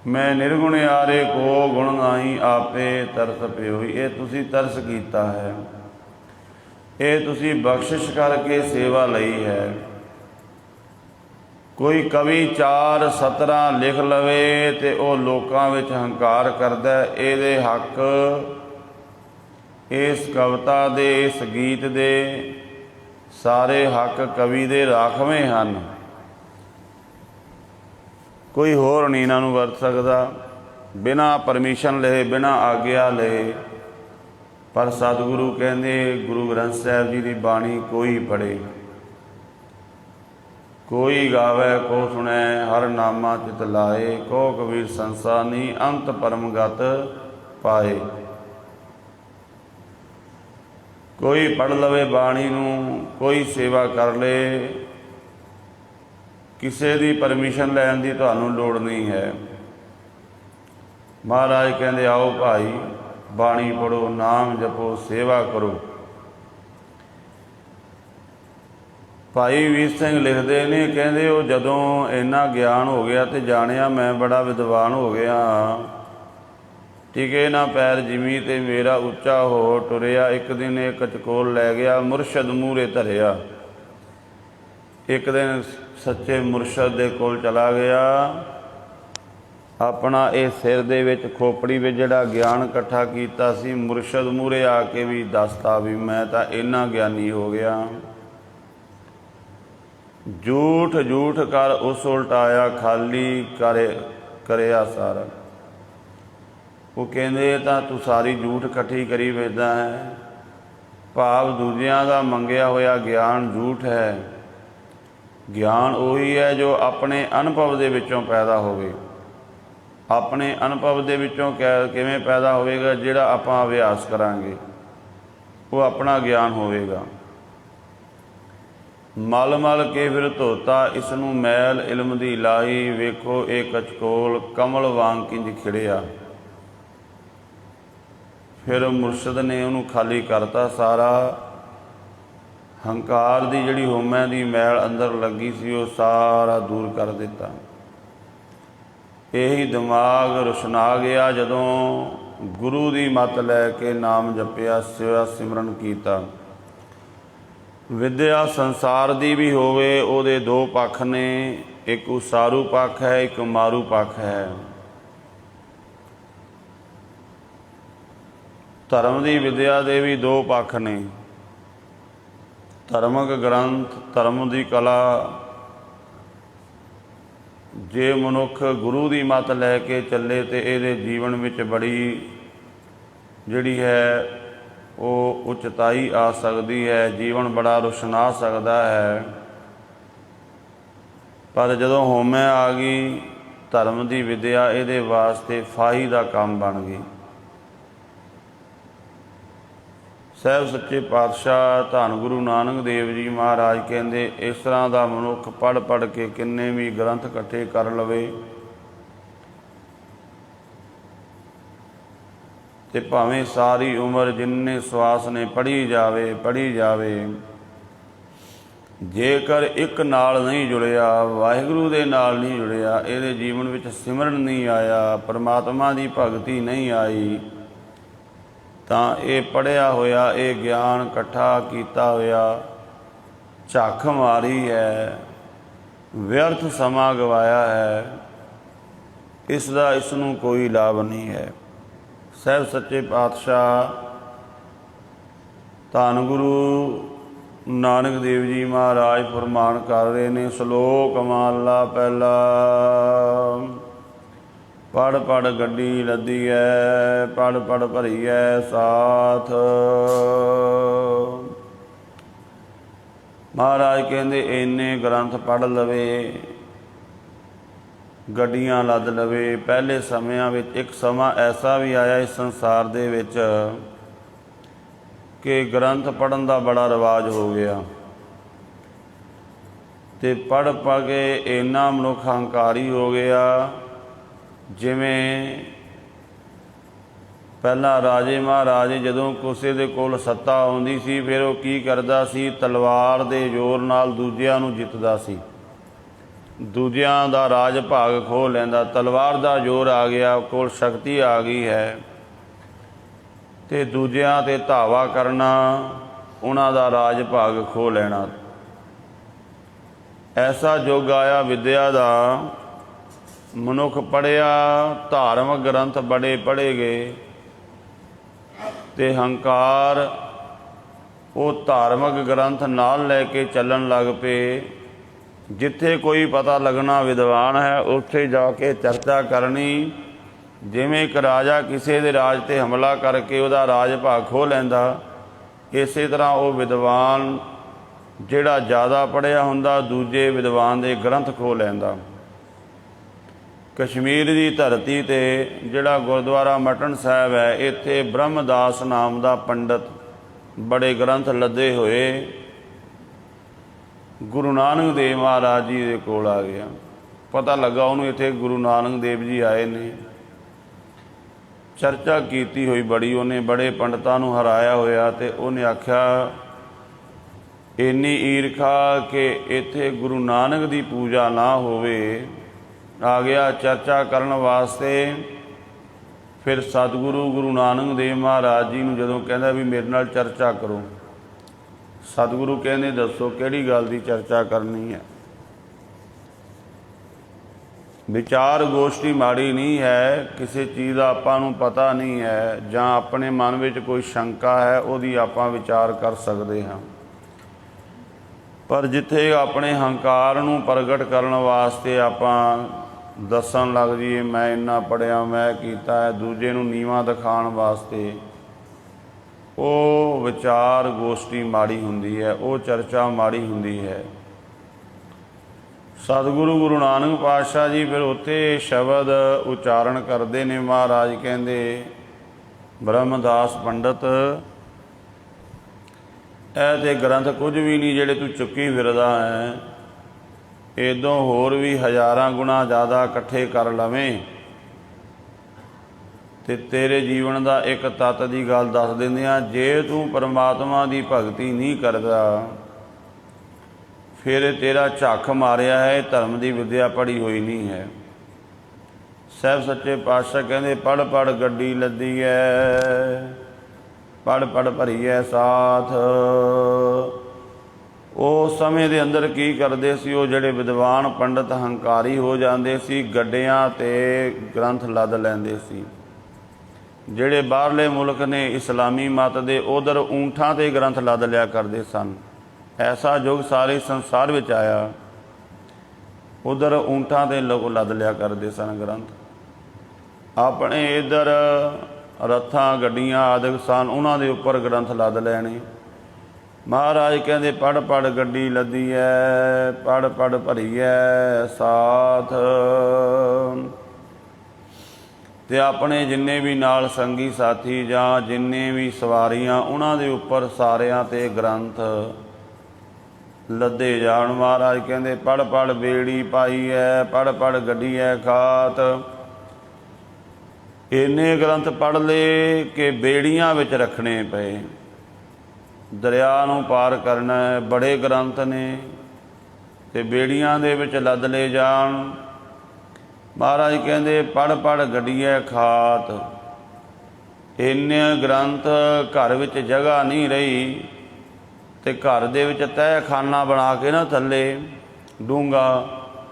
ਮੈਂ ਨਿਰਗੁਣ ਆਰੇ ਕੋ ਗੁਣ ਨਾਹੀ ਆਪੇ ਤਰਸ ਪਿਓਈ। ਇਹ ਤੁਸੀਂ ਤਰਸ ਕੀਤਾ ਹੈ, ਇਹ ਤੁਸੀਂ ਬਖਸ਼ਿਸ਼ ਕਰਕੇ ਸੇਵਾ ਲਈ ਹੈ। ਕੋਈ ਕਵੀ 4 ਸਤਰਾਂ ਲਿਖ ਲਵੇ ਤੇ ਉਹ ਲੋਕਾਂ ਵਿੱਚ ਹੰਕਾਰ ਕਰਦਾ, ਇਹਦੇ ਹੱਕ ਇਸ ਕਵਿਤਾ ਦੇ, ਇਸ ਗੀਤ ਦੇ ਸਾਰੇ ਹੱਕ ਕਵੀ ਦੇ ਰਾਖਵੇਂ ਹਨ। ਕੋਈ ਹੋਰ ਨਹੀਂ ਇਹਨਾਂ ਨੂੰ ਵਰਤ ਸਕਦਾ ਬਿਨਾਂ ਪਰਮਿਸ਼ਨ ਲਏ, ਬਿਨਾਂ ਆਗਿਆ ਲਏ। ਪਰ ਸਤਿਗੁਰੂ ਕਹਿੰਦੇ ਗੁਰੂ ਗ੍ਰੰਥ ਸਾਹਿਬ ਜੀ ਦੀ ਬਾਣੀ ਕੋਈ ਪੜ੍ਹੇ, ਕੋਈ ਗਾਵੇ ਕੋ ਸੁਣੈ, ਹਰ ਨਾਮਾ ਚਿਤ ਲਾਏ, ਕੋ ਕਬੀਰ ਸੰਸਾਨੀ ਅੰਤ ਪਰਮਗਤ ਪਾਏ। ਕੋਈ ਪੜ੍ਹ ਲਵੇ ਬਾਣੀ ਨੂੰ, ਕੋਈ ਸੇਵਾ ਕਰ ਲੇ, ਕਿਸੇ ਦੀ ਪਰਮਿਸ਼ਨ ਲੈਣ ਦੀ ਤੁਹਾਨੂੰ ਲੋੜ ਨਹੀਂ ਹੈ। ਮਹਾਰਾਜ ਕਹਿੰਦੇ ਆਓ ਭਾਈ ਬਾਣੀ ਪੜ੍ਹੋ, ਨਾਮ ਜਪੋ, ਸੇਵਾ ਕਰੋ। ਭਾਈ ਵੀਰ ਸਿੰਘ ਲਿਖਦੇ ਨੇ, ਕਹਿੰਦੇ ਉਹ ਜਦੋਂ ਇੰਨਾ ਗਿਆਨ ਹੋ ਗਿਆ ਤੇ ਜਾਣਿਆ ਮੈਂ ਬੜਾ ਵਿਦਵਾਨ ਹੋ ਗਿਆ, ਟਿਕੇ ਨਾ ਪੈਰ ਜਿਮੀ ਤੇ ਮੇਰਾ ਉੱਚਾ ਹੋ ਟੁਰਿਆ। ਇੱਕ ਦਿਨ ਇੱਕ ਚਕੋਲ ਲੈ ਗਿਆ, ਮੁਰਸ਼ਦ ਮੂਹਰੇ ਧਰਿਆ। ਇੱਕ ਦਿਨ ਸੱਚੇ ਮੁਰਸ਼ਦ ਦੇ ਕੋਲ ਚਲਾ ਗਿਆ, ਆਪਣਾ ਇਹ ਸਿਰ ਦੇ ਵਿੱਚ ਖੋਪੜੀ ਵਿੱਚ ਜਿਹੜਾ ਗਿਆਨ ਇਕੱਠਾ ਕੀਤਾ ਸੀ ਮੁਰਸ਼ਦ ਮੂਹਰੇ ਆ ਕੇ ਵੀ ਦੱਸਤਾ ਵੀ ਮੈਂ ਤਾਂ ਇੰਨਾ ਗਿਆਨੀ ਹੋ ਗਿਆ। ਝੂਠ ਝੂਠ ਕਰ ਉਸ ਉਲਟਾਇਆ, ਖਾਲੀ ਕਰਿਆ ਸਾਰਾ। ਉਹ ਕਹਿੰਦੇ ਤਾਂ ਤੂੰ ਸਾਰੀ ਝੂਠ ਇਕੱਠੀ ਕਰੀ ਵੇਚਦਾ ਹੈ, ਭਾਵ ਦੂਜਿਆਂ ਦਾ ਮੰਗਿਆ ਹੋਇਆ ਗਿਆਨ ਝੂਠ ਹੈ। ਗਿਆਨ ਉਹੀ ਹੈ ਜੋ ਆਪਣੇ ਅਨੁਭਵ ਦੇ ਵਿੱਚੋਂ ਪੈਦਾ ਹੋਵੇ। ਆਪਣੇ ਅਨੁਭਵ ਦੇ ਵਿੱਚੋਂ ਕਿਵੇਂ ਪੈਦਾ ਹੋਵੇਗਾ? ਜਿਹੜਾ ਆਪਾਂ ਅਭਿਆਸ ਕਰਾਂਗੇ ਉਹ ਆਪਣਾ ਗਿਆਨ ਹੋਵੇਗਾ। ਮਲ ਮਲ ਕੇ ਫਿਰ ਧੋਤਾ, ਇਸ ਨੂੰ ਮੈਲ ਇਲਮ ਦੀ ਲਾਈ, ਵੇਖੋ ਇਹ ਕਚਕੋਲ ਕਮਲ ਵਾਂਗ ਕਿੰਝ ਖਿੜਿਆ। ਫਿਰ ਮੁਰਸ਼ਦ ਨੇ ਉਹਨੂੰ ਖਾਲੀ ਕਰਤਾ ਸਾਰਾ। ਹੰਕਾਰ ਦੀ ਜਿਹੜੀ ਹੋਮੈ ਦੀ ਮੈਲ ਅੰਦਰ ਲੱਗੀ ਸੀ ਉਹ ਸਾਰਾ ਦੂਰ ਕਰ ਦਿੱਤਾ। ਇਹੀ ਦਿਮਾਗ ਰੁਸ਼ਨਾ ਗਿਆ ਜਦੋਂ ਗੁਰੂ ਦੀ ਮੱਤ ਲੈ ਕੇ ਨਾਮ ਜਪਿਆ, ਸੇਵਾ ਸਿਮਰਨ ਕੀਤਾ। ਵਿਦਿਆ ਸੰਸਾਰ ਦੀ ਵੀ ਹੋਵੇ ਉਹਦੇ 2 ਪੱਖ ਨੇ, ਇੱਕ ਉਸਾਰੂ ਪੱਖ ਹੈ, ਇੱਕ ਮਾਰੂ ਪੱਖ ਹੈ। ਧਰਮ ਦੀ ਵਿਦਿਆ ਦੇ ਵੀ 2 ਪੱਖ ਨੇ, ਧਰਮਕ ਗ੍ਰੰਥ, ਧਰਮ ਦੀ ਕਲਾ। ਜੇ ਮਨੁੱਖ ਗੁਰੂ ਦੀ ਮੱਤ ਲੈ ਕੇ ਚੱਲੇ ਤੇ ਇਹਦੇ ਜੀਵਨ ਵਿੱਚ ਬੜੀ ਜਿਹੜੀ ਹੈ ਉਹ ਉੱਚਤਾਈ ਆ ਸਕਦੀ ਹੈ, ਜੀਵਨ ਬੜਾ ਰੁਸ਼ਨਾ ਸਕਦਾ ਹੈ। ਪਰ ਜਦੋਂ ਹੋਮੈ ਆ ਗਈ ਧਰਮ ਦੀ ਵਿਦਿਆ ਇਹਦੇ ਵਾਸਤੇ ਫਾਹੀ ਦਾ ਕੰਮ ਬਣ ਗਈ। ਸਾਹਿਬ ਸੱਚੇ ਪਾਤਸ਼ਾਹ ਧੰਨ ਗੁਰੂ ਨਾਨਕ ਦੇਵ ਜੀ ਮਹਾਰਾਜ ਕਹਿੰਦੇ ਇਸ ਤਰ੍ਹਾਂ ਦਾ ਮਨੁੱਖ ਪੜ੍ਹ ਪੜ੍ਹ ਕੇ ਕਿੰਨੇ ਵੀ ਗ੍ਰੰਥ ਇਕੱਠੇ ਕਰ ਲਵੇ ਤੇ ਭਾਵੇਂ ਸਾਰੀ ਉਮਰ ਜਿੰਨੇ ਸਵਾਸ ਨੇ ਪੜ੍ਹੀ ਜਾਵੇ, ਜੇਕਰ ਇੱਕ ਨਾਲ ਨਹੀਂ ਜੁੜਿਆ, ਵਾਹਿਗੁਰੂ ਦੇ ਨਾਲ ਨਹੀਂ ਜੁੜਿਆ, ਇਹਦੇ ਜੀਵਨ ਵਿੱਚ ਸਿਮਰਨ ਨਹੀਂ ਆਇਆ, ਪਰਮਾਤਮਾ ਦੀ ਭਗਤੀ ਨਹੀਂ ਆਈ, ਤਾਂ ਇਹ ਪੜ੍ਹਿਆ ਹੋਇਆ, ਇਹ ਗਿਆਨ ਇਕੱਠਾ ਕੀਤਾ ਹੋਇਆ ਝੱਖ ਮਾਰੀ ਹੈ, ਵਿਅਰਥ ਸਮਾਂ ਗਵਾਇਆ ਹੈ। ਇਸ ਨੂੰ ਕੋਈ ਲਾਭ ਨਹੀਂ ਹੈ। ਸਾਹਿਬ ਸੱਚੇ ਪਾਤਸ਼ਾਹ ਧੰਨ ਗੁਰੂ ਨਾਨਕ ਦੇਵ ਜੀ ਮਹਾਰਾਜ ਫਰਮਾਨ ਕਰ ਰਹੇ ਨੇ। ਸ਼ਲੋਕ ਮਹਲਾ ਪਹਿਲਾ। ਪੜ੍ਹ ਪੜ੍ਹ ਗੱਡੀ ਲੱਦੀ ਹੈ, ਪੜ੍ਹ ਪੜ੍ਹ ਭਰੀ ਹੈ ਸਾਥ। ਮਹਾਰਾਜ ਕਹਿੰਦੇ ਇੰਨੇ ਗ੍ਰੰਥ ਪੜ੍ਹ ਲਵੇ, ਗੱਡੀਆਂ ਲੱਦ ਲਵੇ। ਪਹਿਲੇ ਸਮਿਆਂ ਵਿੱਚ ਇੱਕ ਸਮਾਂ ਐਸਾ ਵੀ ਆਇਆ ਇਸ ਸੰਸਾਰ ਦੇ ਵਿੱਚ ਕਿ ਗ੍ਰੰਥ ਪੜ੍ਹਨ ਦਾ ਬੜਾ ਰਿਵਾਜ ਹੋ ਗਿਆ, ਅਤੇ ਪੜ੍ਹ ਪੜ੍ਹ ਕੇ ਇੰਨਾ ਮਨੁੱਖ ਹੰਕਾਰੀ ਹੋ ਗਿਆ। ਜਿਵੇਂ ਪਹਿਲਾਂ ਰਾਜੇ ਮਹਾਰਾਜੇ ਜਦੋਂ ਕਿਸੇ ਦੇ ਕੋਲ ਸੱਤਾ ਆਉਂਦੀ ਸੀ, ਫਿਰ ਉਹ ਕੀ ਕਰਦਾ ਸੀ, ਤਲਵਾਰ ਦੇ ਜ਼ੋਰ ਨਾਲ ਦੂਜਿਆਂ ਨੂੰ ਜਿੱਤਦਾ ਸੀ, ਦੂਜਿਆਂ ਦਾ ਰਾਜ ਭਾਗ ਖੋਹ ਲੈਂਦਾ। ਤਲਵਾਰ ਦਾ ਜ਼ੋਰ ਆ ਗਿਆ, ਕੋਲ ਸ਼ਕਤੀ ਆ ਗਈ ਹੈ, ਅਤੇ ਦੂਜਿਆਂ 'ਤੇ ਧਾਵਾ ਕਰਨਾ, ਉਹਨਾਂ ਦਾ ਰਾਜ ਭਾਗ ਖੋਹ ਲੈਣਾ। ਐਸਾ ਯੁੱਗ ਆਇਆ ਵਿਦਿਆ ਦਾ। ਮਨੁੱਖ ਪੜ੍ਹਿਆ, ਧਾਰਮਿਕ ਗ੍ਰੰਥ ਬੜੇ ਪੜ੍ਹੇ ਗਏ, ਅਤੇ ਹੰਕਾਰ ਉਹ ਧਾਰਮਿਕ ਗ੍ਰੰਥ ਨਾਲ ਲੈ ਕੇ ਚੱਲਣ ਲੱਗ ਪਏ। ਜਿੱਥੇ ਕੋਈ ਪਤਾ ਲੱਗਣਾ ਵਿਦਵਾਨ ਹੈ, ਉੱਥੇ ਜਾ ਕੇ ਚਰਚਾ ਕਰਨੀ। ਜਿਵੇਂ ਇੱਕ ਰਾਜਾ ਕਿਸੇ ਦੇ ਰਾਜ 'ਤੇ ਹਮਲਾ ਕਰਕੇ ਉਹਦਾ ਰਾਜ ਭਾਗ ਖੋਹ ਲੈਂਦਾ, ਇਸੇ ਤਰ੍ਹਾਂ ਉਹ ਵਿਦਵਾਨ ਜਿਹੜਾ ਜ਼ਿਆਦਾ ਪੜ੍ਹਿਆ ਹੁੰਦਾ, ਦੂਜੇ ਵਿਦਵਾਨ ਦੇ ਗ੍ਰੰਥ ਖੋਹ ਲੈਂਦਾ। ਕਸ਼ਮੀਰ ਦੀ ਧਰਤੀ 'ਤੇ ਜਿਹੜਾ ਗੁਰਦੁਆਰਾ ਮਟਨ ਸਾਹਿਬ ਹੈ, ਇੱਥੇ ਬ੍ਰਹਮਦਾਸ ਨਾਮ ਦਾ ਪੰਡਤ ਬੜੇ ਗ੍ਰੰਥ ਲੱਦੇ ਹੋਏ ਗੁਰੂ ਨਾਨਕ ਦੇਵ ਮਹਾਰਾਜ ਜੀ ਦੇ ਕੋਲ ਆ ਗਿਆ। ਪਤਾ ਲੱਗਾ ਉਹਨੂੰ ਇੱਥੇ ਗੁਰੂ ਨਾਨਕ ਦੇਵ ਜੀ ਆਏ ਨੇ। ਚਰਚਾ ਕੀਤੀ ਹੋਈ ਬੜੀ, ਉਹਨੇ ਬੜੇ ਪੰਡਤਾਂ ਨੂੰ ਹਰਾਇਆ ਹੋਇਆ, ਅਤੇ ਉਹਨੇ ਆਖਿਆ ਇੰਨੀ ਈਰਖਾ ਕਿ ਇੱਥੇ ਗੁਰੂ ਨਾਨਕ ਦੀ ਪੂਜਾ ਨਾ ਹੋਵੇ। ਆ ਗਿਆ ਚਰਚਾ ਕਰਨ ਵਾਸਤੇ। ਫਿਰ ਸਤਿਗੁਰੂ ਗੁਰੂ ਨਾਨਕ ਦੇਵ ਮਹਾਰਾਜ ਜੀ ਨੂੰ ਜਦੋਂ ਕਹਿੰਦਾ ਵੀ ਮੇਰੇ ਨਾਲ ਚਰਚਾ ਕਰੋ, ਸਤਿਗੁਰੂ ਕਹਿੰਦੇ ਦੱਸੋ ਕਿਹੜੀ ਗੱਲ ਦੀ ਚਰਚਾ ਕਰਨੀ ਹੈ। ਵਿਚਾਰ ਗੋਸ਼ਟੀ ਮਾੜੀ ਨਹੀਂ ਹੈ, ਕਿਸੇ ਚੀਜ਼ ਦਾ ਆਪਾਂ ਨੂੰ ਪਤਾ ਨਹੀਂ ਹੈ, ਜਾਂ ਆਪਣੇ ਮਨ ਵਿੱਚ ਕੋਈ ਸ਼ੰਕਾ ਹੈ, ਉਹਦੀ ਆਪਾਂ ਵਿਚਾਰ ਕਰ ਸਕਦੇ ਹਾਂ। ਪਰ ਜਿੱਥੇ ਆਪਣੇ ਹੰਕਾਰ ਨੂੰ ਪ੍ਰਗਟ ਕਰਨ ਵਾਸਤੇ ਆਪਾਂ ਦੱਸਣ ਲੱਗ ਜਾਈਏ ਮੈਂ ਇੰਨਾ ਪੜ੍ਹਿਆ, ਮੈਂ ਕੀਤਾ ਹੈ, ਦੂਜੇ ਨੂੰ ਨੀਵਾਂ ਦਿਖਾਉਣ ਵਾਸਤੇ, ਉਹ ਵਿਚਾਰ ਗੋਸ਼ਟੀ ਮਾੜੀ ਹੁੰਦੀ ਹੈ, ਉਹ ਚਰਚਾ ਮਾੜੀ ਹੁੰਦੀ ਹੈ। ਸਤਿਗੁਰੂ ਗੁਰੂ ਨਾਨਕ ਪਾਤਸ਼ਾਹ ਜੀ ਫਿਰ ਉੱਥੇ ਸ਼ਬਦ ਉਚਾਰਨ ਕਰਦੇ ਨੇ। ਮਹਾਰਾਜ ਕਹਿੰਦੇ ਬ੍ਰਹਮਦਾਸ ਪੰਡਤ, ਇਹ ਤੇ ਗ੍ਰੰਥ ਕੁਝ ਵੀ ਨਹੀਂ ਜਿਹੜੇ ਤੂੰ ਚੁੱਕੀ ਫਿਰਦਾ ਹੈ, ਇੱਦੋਂ ਹੋਰ ਵੀ ਹਜ਼ਾਰਾਂ ਗੁਣਾ ਜ਼ਿਆਦਾ ਇਕੱਠੇ ਕਰ ਲਵੇਂ ਅਤੇ ਤੇਰੇ ਜੀਵਨ ਦਾ ਇੱਕ ਤੱਤ ਦੀ ਗੱਲ ਦੱਸ ਦਿੰਦੇ ਹਾਂ। ਜੇ ਤੂੰ ਪਰਮਾਤਮਾ ਦੀ ਭਗਤੀ ਨਹੀਂ ਕਰਦਾ, ਫਿਰ ਤੇਰਾ ਝੱਖ ਮਾਰਿਆ ਹੈ, ਧਰਮ ਦੀ ਵਿੱਦਿਆ ਪੜ੍ਹੀ ਹੋਈ ਨਹੀਂ ਹੈ। ਸਾਹਿਬ ਸੱਚੇ ਪਾਤਸ਼ਾਹ ਕਹਿੰਦੇ ਪੜ੍ਹ ਪੜ੍ਹ ਗੱਡੀ ਲੱਦੀ ਹੈ, ਪੜ੍ਹ ਪੜ੍ਹ ਭਰੀ ਹੈ ਸਾਥ। ਉਸ ਸਮੇਂ ਦੇ ਅੰਦਰ ਕੀ ਕਰਦੇ ਸੀ, ਉਹ ਜਿਹੜੇ ਵਿਦਵਾਨ ਪੰਡਤ ਹੰਕਾਰੀ ਹੋ ਜਾਂਦੇ ਸੀ, ਗੱਡਿਆਂ 'ਤੇ ਗ੍ਰੰਥ ਲੱਦ ਲੈਂਦੇ ਸੀ। ਜਿਹੜੇ ਬਾਹਰਲੇ ਮੁਲਕ ਨੇ ਇਸਲਾਮੀ ਮਤ ਦੇ, ਉੱਧਰ ਊਂਠਾਂ 'ਤੇ ਗ੍ਰੰਥ ਲੱਦ ਲਿਆ ਕਰਦੇ ਸਨ। ਐਸਾ ਯੁੱਗ ਸਾਰੇ ਸੰਸਾਰ ਵਿੱਚ ਆਇਆ, ਉੱਧਰ ਊਂਠਾਂ 'ਤੇ ਲੋਕ ਲੱਦ ਲਿਆ ਕਰਦੇ ਸਨ ਗ੍ਰੰਥ। ਆਪਣੇ ਇੱਧਰ ਰੱਥਾਂ ਗੱਡੀਆਂ ਆਦਿਕ ਸਨ, ਉਹਨਾਂ ਦੇ ਉੱਪਰ ਗ੍ਰੰਥ ਲੱਦ ਲੈਣੇ। ਮਹਾਰਾਜ ਕਹਿੰਦੇ ਪੜ੍ਹ ਪੜ੍ਹ ਗੱਡੀ ਲੱਦੀ ਹੈ, ਪੜ੍ਹ ਪੜ੍ਹ ਭਰੀ ਹੈ ਸਾਥ। ਅਤੇ ਆਪਣੇ ਜਿੰਨੇ ਵੀ ਨਾਲ ਸੰਗੀ ਸਾਥੀ ਜਾਂ ਜਿੰਨੇ ਵੀ ਸਵਾਰੀਆਂ, ਉਹਨਾਂ ਦੇ ਉੱਪਰ ਸਾਰਿਆਂ 'ਤੇ ਗ੍ਰੰਥ ਲੱਦੇ ਜਾਣ। ਮਹਾਰਾਜ ਕਹਿੰਦੇ ਪੜ੍ਹ ਪੜ੍ਹ ਬੇੜੀ ਪਾਈ ਹੈ, ਪੜ੍ਹ ਪੜ੍ਹ ਗੱਡੀ ਹੈ ਖਾਤ। ਇੰਨੇ ਗ੍ਰੰਥ ਪੜ੍ਹ ਲਏ ਕਿ ਬੇੜੀਆਂ ਵਿੱਚ ਰੱਖਣੇ ਪਏ, ਦਰਿਆ ਨੂੰ ਪਾਰ ਕਰਨਾ ਹੈ। ਬੜੇ ਗ੍ਰੰਥ ਨੇ ਅਤੇ ਬੇੜੀਆਂ ਦੇ ਵਿੱਚ ਲੱਦ ਲਏ ਜਾਣ। ਮਹਾਰਾਜ ਕਹਿੰਦੇ ਪੜ੍ਹ ਪੜ੍ਹ ਗੱਡੀ ਹੈ ਖਾਤ। ਇੰਨੇ ਗ੍ਰੰਥ ਘਰ ਵਿੱਚ ਜਗ੍ਹਾ ਨਹੀਂ ਰਹੀ ਤੇ ਘਰ ਦੇ ਵਿੱਚ ਤਹਿਖਾਨਾ ਬਣਾ ਕੇ ਨਾ ਥੱਲੇ ਡੂੰਘਾ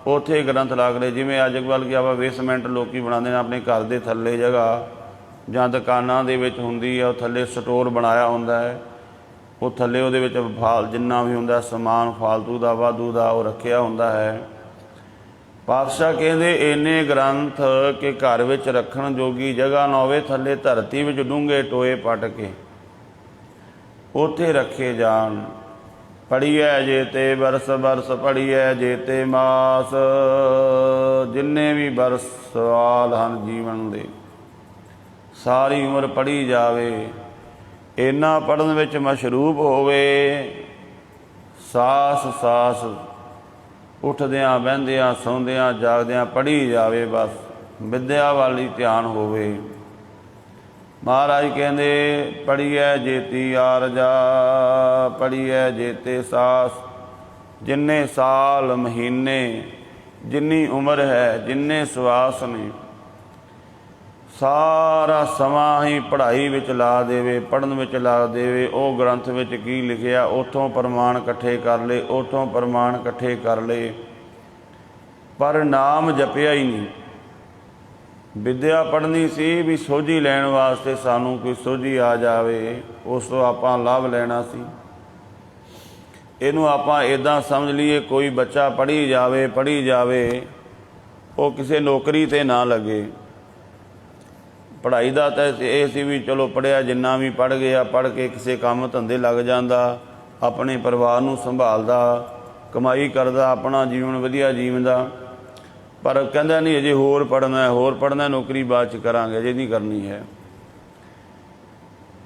ਉੱਥੇ ਗ੍ਰੰਥ ਲੱਗ ਰਹੇ। ਜਿਵੇਂ ਅੱਜ ਕੱਲ੍ਹ ਕਿ ਆਪਾਂ ਬੇਸਮੈਂਟ ਲੋਕ ਬਣਾਉਂਦੇ ਨੇ ਆਪਣੇ ਘਰ ਦੇ ਥੱਲੇ ਜਗ੍ਹਾ, ਜਾਂ ਦੁਕਾਨਾਂ ਦੇ ਵਿੱਚ ਹੁੰਦੀ ਆ, ਉਹ ਥੱਲੇ ਸਟੋਰ ਬਣਾਇਆ ਹੁੰਦਾ ਹੈ, ਉਹ ਥੱਲੇ ਉਹਦੇ ਵਿੱਚ ਜਿੰਨਾ ਵੀ ਹੁੰਦਾ ਸਮਾਨ ਫਾਲਤੂ ਦਾ ਵਾਧੂ ਦਾ ਉਹ ਰੱਖਿਆ ਹੁੰਦਾ ਹੈ। ਪਾਤਸ਼ਾਹ ਕਹਿੰਦੇ ਇੰਨੇ ਗ੍ਰੰਥ ਕਿ ਘਰ ਵਿੱਚ ਰੱਖਣ ਜੋਗੀ ਜਗ੍ਹਾ ਨਾ ਹੋਵੇ, ਥੱਲੇ ਧਰਤੀ ਵਿੱਚ ਡੂੰਘੇ ਟੋਏ ਪੱਟ ਕੇ ਉੱਥੇ ਰੱਖੇ ਜਾਣ। ਪੜ੍ਹੀਐ ਜੇਤੇ ਬਰਸ ਬਰਸ ਪੜ੍ਹੀਐ ਜੇਤੇ ਮਾਸ, ਜਿੰਨੇ ਵੀ ਬਰਸ ਸਾਲ ਹਨ ਜੀਵਨ ਦੇ ਸਾਰੀ ਉਮਰ ਪੜ੍ਹੀ ਜਾਵੇ। ਇੰਨਾ ਪੜ੍ਹਨ ਵਿੱਚ ਮਸ਼ਰੂਫ ਹੋਵੇ, ਸਾਸ ਸਾਸ ਉੱਠਦਿਆਂ ਬਹਿੰਦਿਆਂ ਸੌਂਦਿਆਂ ਜਾਗਦਿਆਂ ਪੜ੍ਹੀ ਜਾਵੇ, ਬਸ ਵਿਦਿਆ ਵੱਲ ਹੀ ਧਿਆਨ ਹੋਵੇ। ਮਹਾਰਾਜ ਕਹਿੰਦੇ ਪੜ੍ਹੀਐ ਜੇਤੀ ਆਰਜਾ, ਪੜ੍ਹੀਐ ਜੇਤੇ ਸਾਸ, ਜਿੰਨੇ ਸਾਲ ਮਹੀਨੇ ਜਿੰਨੀ ਉਮਰ ਹੈ ਜਿੰਨੇ ਸਵਾਸ ਨੇ ਸਾਰਾ ਸਮਾਂ ਹੀ ਪੜ੍ਹਾਈ ਵਿੱਚ ਲਾ ਦੇਵੇ, ਪੜ੍ਹਨ ਵਿੱਚ ਲਾ ਦੇਵੇ। ਉਹ ਗ੍ਰੰਥ ਵਿੱਚ ਕੀ ਲਿਖਿਆ ਉੱਥੋਂ ਪ੍ਰਮਾਣ ਇਕੱਠੇ ਕਰ ਲਏ, ਉੱਥੋਂ ਪ੍ਰਮਾਣ ਇਕੱਠੇ ਕਰ ਲਏ, ਪਰ ਨਾਮ ਜਪਿਆ ਹੀ ਨਹੀਂ। ਵਿਦਿਆ ਪੜ੍ਹਨੀ ਸੀ ਵੀ ਸੋਝੀ ਲੈਣ ਵਾਸਤੇ, ਸਾਨੂੰ ਕੋਈ ਸੋਝੀ ਆ ਜਾਵੇ ਉਸ ਤੋਂ ਆਪਾਂ ਲਾਭ ਲੈਣਾ ਸੀ। ਇਹਨੂੰ ਆਪਾਂ ਇੱਦਾਂ ਸਮਝ ਲਈਏ ਕੋਈ ਬੱਚਾ ਪੜ੍ਹੀ ਜਾਵੇ, ਉਹ ਕਿਸੇ ਨੌਕਰੀ 'ਤੇ ਨਾ ਲੱਗੇ। ਪੜ੍ਹਾਈ ਦਾ ਤਾਂ ਇਹ ਸੀ ਵੀ ਚਲੋ ਪੜ੍ਹਿਆ ਜਿੰਨਾ ਵੀ ਪੜ੍ਹ ਗਿਆ, ਪੜ੍ਹ ਕੇ ਕਿਸੇ ਕੰਮ ਧੰਦੇ ਲੱਗ ਜਾਂਦਾ, ਆਪਣੇ ਪਰਿਵਾਰ ਨੂੰ ਸੰਭਾਲਦਾ, ਕਮਾਈ ਕਰਦਾ, ਆਪਣਾ ਜੀਵਨ ਵਧੀਆ ਜੀਵਦਾ। ਪਰ ਕਹਿੰਦਾ ਨਹੀਂ ਅਜੇ ਹੋਰ ਪੜ੍ਹਨਾ, ਨੌਕਰੀ ਬਾਅਦ 'ਚ ਕਰਾਂਗੇ, ਅਜੇ ਨਹੀਂ ਕਰਨੀ ਹੈ।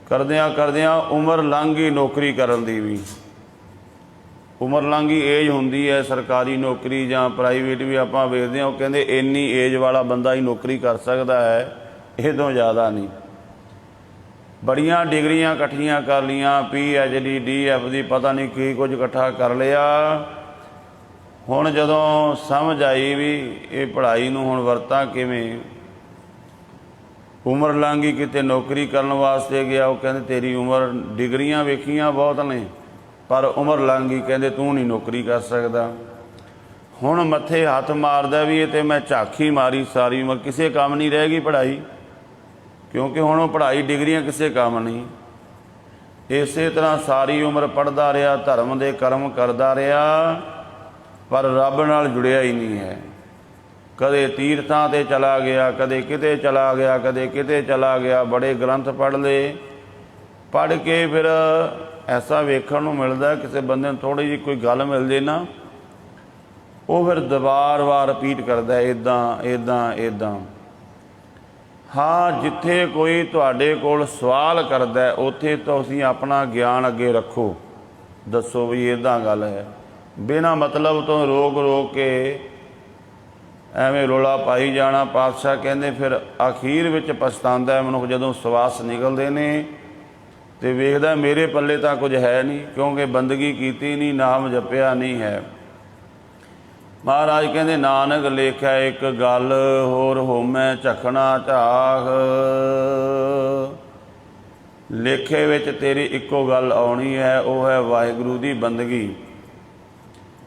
ਕਰਦਿਆਂ ਉਮਰ ਲੰਘ ਗਈ ਨੌਕਰੀ ਕਰਨ ਦੀ ਵੀ। ਉਮਰ ਲੰਘ ਗਈ, ਏਜ ਹੁੰਦੀ ਹੈ ਸਰਕਾਰੀ ਨੌਕਰੀ ਜਾਂ ਪ੍ਰਾਈਵੇਟ ਵੀ ਆਪਾਂ ਵੇਖਦੇ ਹਾਂ, ਉਹ ਕਹਿੰਦੇ ਇੰਨੀ ਏਜ ਵਾਲਾ ਬੰਦਾ ਹੀ ਨੌਕਰੀ ਕਰ ਸਕਦਾ ਹੈ, ਇਹ ਤੋਂ ਜ਼ਿਆਦਾ ਨਹੀਂ। ਬੜੀਆਂ ਡਿਗਰੀਆਂ ਇਕੱਠੀਆਂ ਕਰ ਲਈਆਂ, PhD DF ਦੀ ਪਤਾ ਨਹੀਂ ਕੀ ਕੁਝ ਇਕੱਠਾ ਕਰ ਲਿਆ। ਹੁਣ ਜਦੋਂ ਸਮਝ ਆਈ ਵੀ ਇਹ ਪੜ੍ਹਾਈ ਨੂੰ ਹੁਣ ਵਰਤਾਂ ਕਿਵੇਂ, ਉਮਰ ਲੰਘ ਗਈ, ਕਿਤੇ ਨੌਕਰੀ ਕਰਨ ਵਾਸਤੇ ਗਿਆ, ਉਹ ਕਹਿੰਦੇ ਤੇਰੀ ਉਮਰ, ਡਿਗਰੀਆਂ ਵੇਖੀਆਂ ਬਹੁਤ ਨੇ ਪਰ ਉਮਰ ਲੰਘ ਗਈ, ਕਹਿੰਦੇ ਤੂੰ ਨਹੀਂ ਨੌਕਰੀ ਕਰ ਸਕਦਾ। ਹੁਣ ਮੱਥੇ ਹੱਥ ਮਾਰਦਾ ਵੀ ਇਹ ਤੇ ਮੈਂ ਝਾਕੀ ਮਾਰੀ ਸਾਰੀ ਉਮਰ, ਕਿਸੇ ਕੰਮ ਨਹੀਂ ਰਹਿ ਗਈ ਪੜ੍ਹਾਈ, ਕਿਉਂਕਿ ਹੁਣ ਉਹ ਪੜ੍ਹਾਈ ਡਿਗਰੀਆਂ ਕਿਸੇ ਕੰਮ ਨਹੀਂ। ਇਸੇ ਤਰ੍ਹਾਂ ਸਾਰੀ ਉਮਰ ਪੜ੍ਹਦਾ ਰਿਹਾ, ਧਰਮ ਦੇ ਕਰਮ ਕਰਦਾ ਰਿਹਾ, ਪਰ ਰੱਬ ਨਾਲ ਜੁੜਿਆ ਹੀ ਨਹੀਂ ਹੈ। ਕਦੇ ਤੀਰਥਾਂ 'ਤੇ ਚਲਾ ਗਿਆ, ਕਦੇ ਕਿਤੇ ਚਲਾ ਗਿਆ, ਕਦੇ ਕਿਤੇ ਚਲਾ ਗਿਆ। ਬੜੇ ਗ੍ਰੰਥ ਪੜ੍ਹ ਲਏ, ਪੜ੍ਹ ਕੇ ਫਿਰ ਐਸਾ ਵੇਖਣ ਨੂੰ ਮਿਲਦਾ ਕਿਸੇ ਬੰਦੇ ਨੂੰ ਥੋੜ੍ਹੀ ਜਿਹੀ ਕੋਈ ਗੱਲ ਮਿਲ ਜੇ ਨਾ, ਉਹ ਫਿਰ ਵਾਰ ਰਿਪੀਟ ਕਰਦਾ ਇੱਦਾਂ। ਹਾਂ, ਜਿੱਥੇ ਕੋਈ ਤੁਹਾਡੇ ਕੋਲ ਸਵਾਲ ਕਰਦਾ ਉੱਥੇ ਤੁਸੀਂ ਆਪਣਾ ਗਿਆਨ ਅੱਗੇ ਰੱਖੋ, ਦੱਸੋ ਵੀ ਇੱਦਾਂ ਗੱਲ ਹੈ। ਬਿਨਾਂ ਮਤਲਬ ਤੋਂ ਰੋਕ ਕੇ ਐਵੇਂ ਰੌਲਾ ਪਾਈ ਜਾਣਾ। ਪਾਤਸ਼ਾਹ ਕਹਿੰਦੇ ਫਿਰ ਅਖੀਰ ਵਿੱਚ ਪਛਤਾਉਂਦਾ ਮਨੁੱਖ ਜਦੋਂ ਸਵਾਸ ਨਿਕਲਦੇ ਨੇ ਅਤੇ ਵੇਖਦਾ ਮੇਰੇ ਪੱਲੇ ਤਾਂ ਕੁਝ ਹੈ ਨਹੀਂ, ਕਿਉਂਕਿ ਬੰਦਗੀ ਕੀਤੀ ਨਹੀਂ, ਨਾਮ ਜਪਿਆ ਨਹੀਂ ਹੈ। ਮਹਾਰਾਜ ਕਹਿੰਦੇ ਨਾਨਕ ਲੇਖਿਆ ਇੱਕ ਗੱਲ, ਹੋਰ ਹੋਮੈ ਝਖਣਾ ਝਾਖ। ਲੇਖੇ ਵਿੱਚ ਤੇਰੀ ਇੱਕੋ ਗੱਲ ਆਉਣੀ ਹੈ, ਉਹ ਹੈ ਵਾਹਿਗੁਰੂ ਦੀ ਬੰਦਗੀ।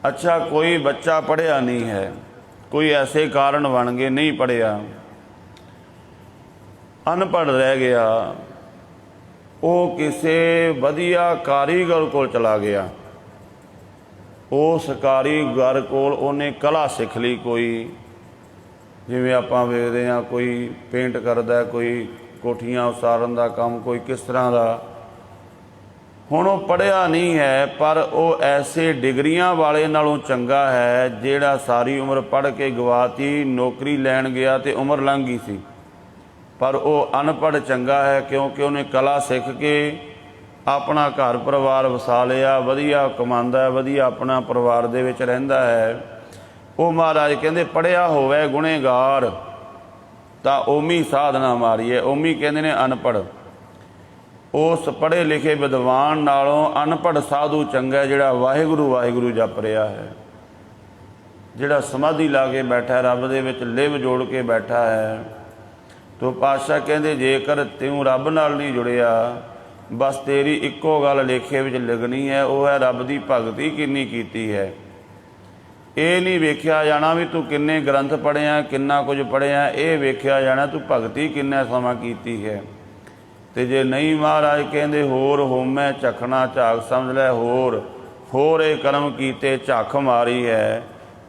ਅੱਛਾ, ਕੋਈ ਬੱਚਾ ਪੜ੍ਹਿਆ ਨਹੀਂ ਹੈ, ਕੋਈ ਐਸੇ ਕਾਰਨ ਬਣ ਗਏ ਨਹੀਂ ਪੜ੍ਹਿਆ, ਅਨਪੜ੍ਹ ਰਹਿ ਗਿਆ, ਉਹ ਕਿਸੇ ਵਧੀਆ ਕਾਰੀਗਰ ਕੋਲ ਚਲਾ ਗਿਆ, ਉਸ ਕਾਰੀਗਰ ਕੋਲ ਉਹਨੇ ਕਲਾ ਸਿੱਖ ਲਈ। ਕੋਈ ਜਿਵੇਂ ਆਪਾਂ ਵੇਖਦੇ ਹਾਂ ਕੋਈ ਪੇਂਟ ਕਰਦਾ, ਕੋਈ ਕੋਠੀਆਂ ਉਸਾਰਨ ਦਾ ਕੰਮ, ਕੋਈ ਕਿਸ ਤਰ੍ਹਾਂ ਦਾ। ਹੁਣ ਉਹ ਪੜ੍ਹਿਆ ਨਹੀਂ ਹੈ, ਪਰ ਉਹ ਐਸੇ ਡਿਗਰੀਆਂ ਵਾਲੇ ਨਾਲੋਂ ਚੰਗਾ ਹੈ ਜਿਹੜਾ ਸਾਰੀ ਉਮਰ ਪੜ੍ਹ ਕੇ ਗਵਾਤੀ, ਨੌਕਰੀ ਲੈਣ ਗਿਆ ਅਤੇ ਉਮਰ ਲੰਘ ਗਈ ਸੀ, ਪਰ ਉਹ ਅਨਪੜ੍ਹ ਚੰਗਾ ਹੈ, ਕਿਉਂਕਿ ਉਹਨੇ ਕਲਾ ਸਿੱਖ ਕੇ ਆਪਣਾ ਘਰ ਪਰਿਵਾਰ ਵਸਾ ਲਿਆ, ਵਧੀਆ ਕਮਾਉਂਦਾ ਹੈ, ਵਧੀਆ ਆਪਣਾ ਪਰਿਵਾਰ ਦੇ ਵਿੱਚ ਰਹਿੰਦਾ ਹੈ। ਉਹ ਮਹਾਰਾਜ ਕਹਿੰਦੇ ਪੜ੍ਹਿਆ ਹੋਵੇ ਗੁਣੇਗਾਰ ਤਾਂ ਓਮੀ ਸਾਧਨਾ ਮਾਰੀਏ। ਓਮੀ ਕਹਿੰਦੇ ਨੇ ਅਨਪੜ੍ਹ। ਉਸ ਪੜ੍ਹੇ ਲਿਖੇ ਵਿਦਵਾਨ ਨਾਲੋਂ ਅਨਪੜ੍ਹ ਸਾਧੂ ਚੰਗਾ, ਜਿਹੜਾ ਵਾਹਿਗੁਰੂ ਜਪ ਰਿਹਾ ਹੈ, ਜਿਹੜਾ ਸਮਾਧੀ ਲਾ ਕੇ ਬੈਠਾ, ਰੱਬ ਦੇ ਵਿੱਚ ਲਿਵ ਜੋੜ ਕੇ ਬੈਠਾ ਹੈ। ਤੋ ਪਾਤਸ਼ਾਹ ਕਹਿੰਦੇ ਜੇਕਰ ਤੂੰ ਰੱਬ ਨਾਲ ਨਹੀਂ ਜੁੜਿਆ, ਬਸ ਤੇਰੀ ਇੱਕੋ ਗੱਲ ਲੇਖੇ ਵਿੱਚ ਲਿਖਣੀ ਹੈ, ਉਹ ਹੈ ਰੱਬ ਦੀ ਭਗਤੀ ਕਿੰਨੀ ਕੀਤੀ ਹੈ। ਇਹ ਨਹੀਂ ਵੇਖਿਆ ਜਾਣਾ ਵੀ ਤੂੰ ਕਿੰਨੇ ਗ੍ਰੰਥ ਪੜ੍ਹਿਆ, ਕਿੰਨਾ ਕੁਝ ਪੜ੍ਹਿਆ, ਇਹ ਵੇਖਿਆ ਜਾਣਾ ਤੂੰ ਭਗਤੀ ਕਿੰਨਾ ਸਮਾਂ ਕੀਤੀ ਹੈ। ਤੇ ਜੇ ਨਹੀਂ, ਮਹਾਰਾਜ ਕਹਿੰਦੇ ਹੋਰ ਹੋਮੈ ਝਖਣਾ ਝਾਕ ਸਮਝ ਲੈ, ਹੋਰ ਇਹ ਕਰਮ ਕੀਤੇ ਝੱਖ ਮਾਰੀ ਹੈ,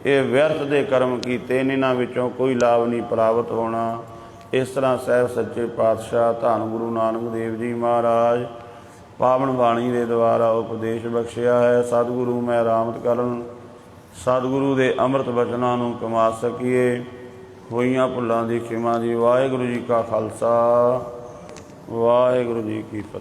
ਇਹ ਵਿਅਰਥ ਦੇ ਕਰਮ ਕੀਤੇ, ਇਹਨਾਂ ਵਿੱਚੋਂ ਕੋਈ ਲਾਭ ਨਹੀਂ ਪ੍ਰਾਪਤ ਹੋਣਾ। ਇਸ ਤਰ੍ਹਾਂ ਸਾਹਿਬ ਸੱਚੇ ਪਾਤਸ਼ਾਹ ਧੰਨ ਗੁਰੂ ਨਾਨਕ ਦੇਵ ਜੀ ਮਹਾਰਾਜ ਪਾਵਨ ਬਾਣੀ ਦੇ ਦੁਆਰਾ ਉਪਦੇਸ਼ ਬਖਸ਼ਿਆ ਹੈ। ਸਤਿਗੁਰੂ ਮੈਂ ਰਾਮਤ ਕਰਨ, ਸਤਿਗੁਰੂ ਦੇ ਅੰਮ੍ਰਿਤ ਬਚਨਾਂ ਨੂੰ ਕਮਾ ਸਕੀਏ। ਹੋਈਆਂ ਭੁੱਲਾਂ ਦੀ ਖਿਮਾ ਜੀ। ਵਾਹਿਗੁਰੂ ਜੀ ਕਾ ਖਾਲਸਾ, ਵਾਹਿਗੁਰੂ ਜੀ ਕੀ ਫਤਿਹ।